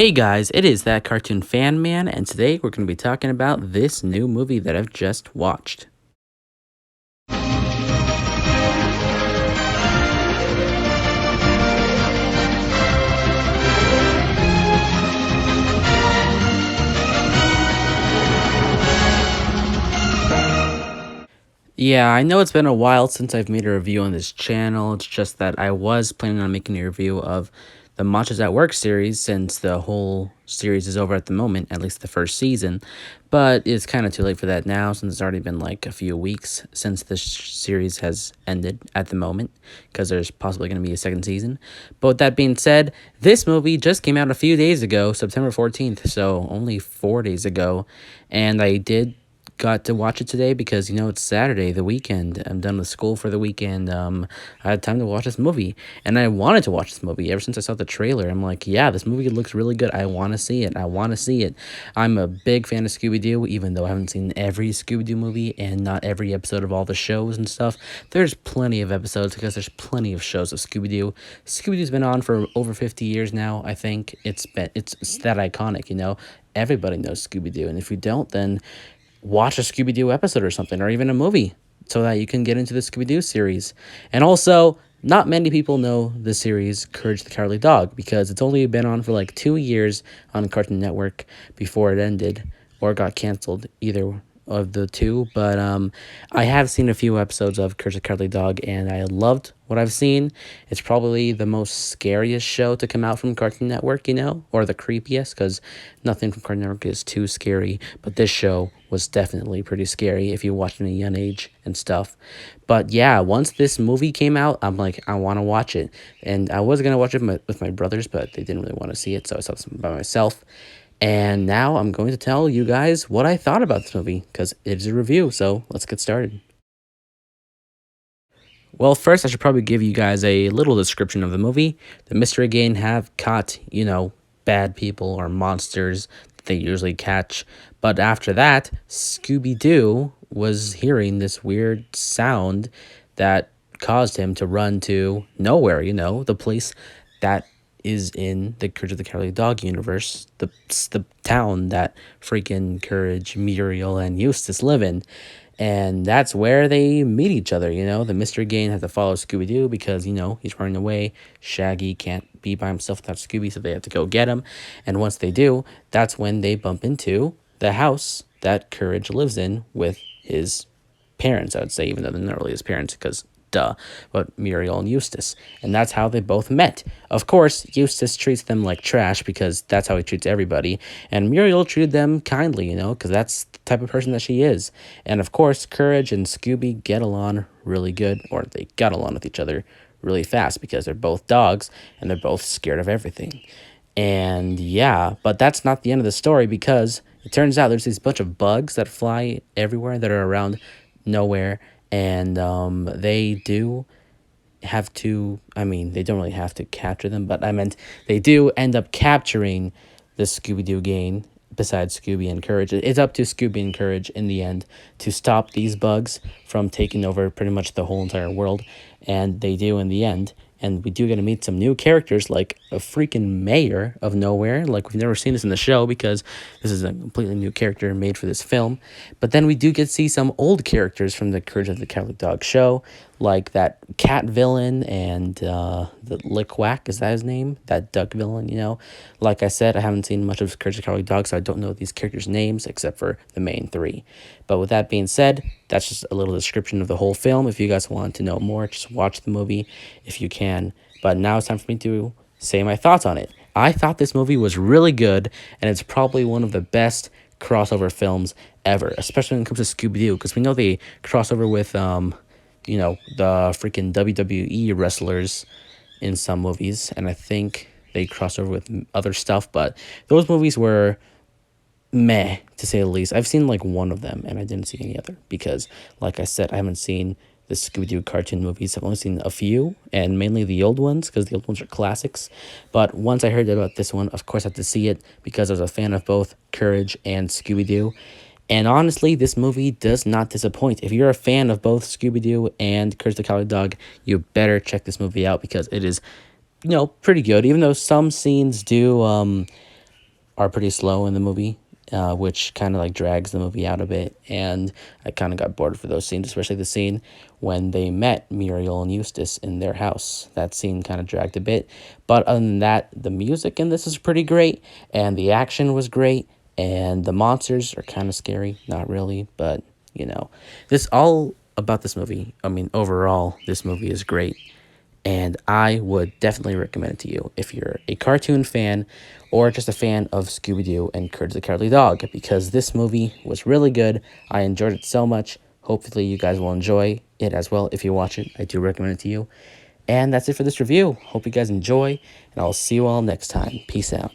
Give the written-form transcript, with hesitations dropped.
Hey guys, it is that cartoon fan man, and today we're going to be talking about this new movie that I've just watched. Yeah, I know it's been a while since I've made a review on this channel. It's just that I was planning on making a review of the Monsters at Work series since the whole series is over at the moment, at least the first season. But it's kind of too late for that now since it's already been like a few weeks since the series has ended at the moment because there's possibly going to be a second season. But with that being said, this movie just came out a few days ago, September 14th, so only 4 days ago. And I did got to watch it today because it's Saturday, the weekend. I'm done with school for the weekend. I had time to watch this movie, and I wanted to watch this movie ever since I saw the trailer. I'm like, yeah, this movie looks really good. I want to see it. I want to see it. I'm a big fan of Scooby-Doo, even though I haven't seen every Scooby-Doo movie and not every episode of all the shows and stuff. There's plenty of episodes because there's plenty of shows of Scooby-Doo. Scooby-Doo's been on for over 50 years now. I think it's that iconic. Everybody knows Scooby-Doo, and if you don't, then watch a Scooby-Doo episode or something, or even a movie, so that you can get into the Scooby-Doo series. And also, not many people know the series Courage the Cowardly Dog, because it's only been on for like 2 years on Cartoon Network before it ended, or got canceled, either of the two. But I have seen a few episodes of Courage the Cowardly Dog, and I loved what I've seen. It's probably the most scariest show to come out from Cartoon Network, or the creepiest, because nothing from Cartoon Network is too scary. But this show was definitely pretty scary if you watched it at a young age and stuff. But yeah, once this movie came out, I'm like, I want to watch it. And I was going to watch it with my brothers, but they didn't really want to see it, so I saw it by myself. And now I'm going to tell you guys what I thought about this movie, because it is a review, so let's get started. Well, first, I should probably give you guys a little description of the movie. The Mystery Gang have caught, bad people or monsters that they usually catch. But after that, Scooby-Doo was hearing this weird sound that caused him to run to nowhere, the place that is in the Courage of the Cowardly Dog universe, the town that freaking Courage, Muriel, and Eustace live in. And that's where they meet each other, The Mystery Gang has to follow Scooby-Doo because, he's running away. Shaggy can't be by himself without Scooby, so they have to go get him. And once they do, that's when they bump into the house that Courage lives in with his parents, I would say, even though they're not really his parents because duh, but Muriel and Eustace. And that's how they both met. Of course, Eustace treats them like trash because that's how he treats everybody. And Muriel treated them kindly, because that's the type of person that she is. And of course, Courage and Scooby get along really good, or they got along with each other really fast because they're both dogs and they're both scared of everything. And yeah, but that's not the end of the story because it turns out there's these bunch of bugs that fly everywhere that are around nowhere, and they do have to, they don't really have to capture them, but I meant they do end up capturing the Scooby-Doo gang besides Scooby and Courage. It's up to Scooby and Courage in the end to stop these bugs from taking over pretty much the whole entire world, and they do in the end. And we do get to meet some new characters, like a freaking mayor of nowhere. Like, we've never seen this in the show because this is a completely new character made for this film. But then we do get to see some old characters from the Courage of the Cowardly Dog show, like that cat villain and the Lickwack, is that his name? That duck villain, Like I said, I haven't seen much of Courage of the Cowardly Dog, so I don't know these characters' names except for the main three. But with that being said, that's just a little description of the whole film. If you guys want to know more, just watch the movie if you can. But now it's time for me to say my thoughts on it. I thought this movie was really good, and it's probably one of the best crossover films ever, especially when it comes to Scooby-Doo, because we know they cross over with, the freaking WWE wrestlers in some movies, and I think they cross over with other stuff, but those movies were meh, to say the least. I've seen like one of them, and I didn't see any other because, like I said, I haven't seen the Scooby-Doo cartoon movies. I've only seen a few, and mainly the old ones because the old ones are classics. But once I heard about this one, of course I had to see it because I was a fan of both Courage and Scooby-Doo. And honestly, this movie does not disappoint. If you're a fan of both Scooby-Doo and Courage the Cowardly Dog, you better check this movie out because it is, pretty good. Even though some scenes do are pretty slow in the movie, which kind of like drags the movie out a bit. And I kind of got bored for those scenes, especially the scene when they met Muriel and Eustace in their house. That scene kind of dragged a bit. But other than that, the music in this is pretty great, and the action was great, and the monsters are kind of scary. Not really, but this all about this movie. I mean, overall, this movie is great, and I would definitely recommend it to you if you're a cartoon fan or just a fan of Scooby-Doo and Courage the Cowardly Dog, because this movie was really good. I enjoyed it so much. Hopefully you guys will enjoy it as well if you watch it. I do recommend it to you. And that's it for this review. Hope you guys enjoy, and I'll see you all next time. Peace out.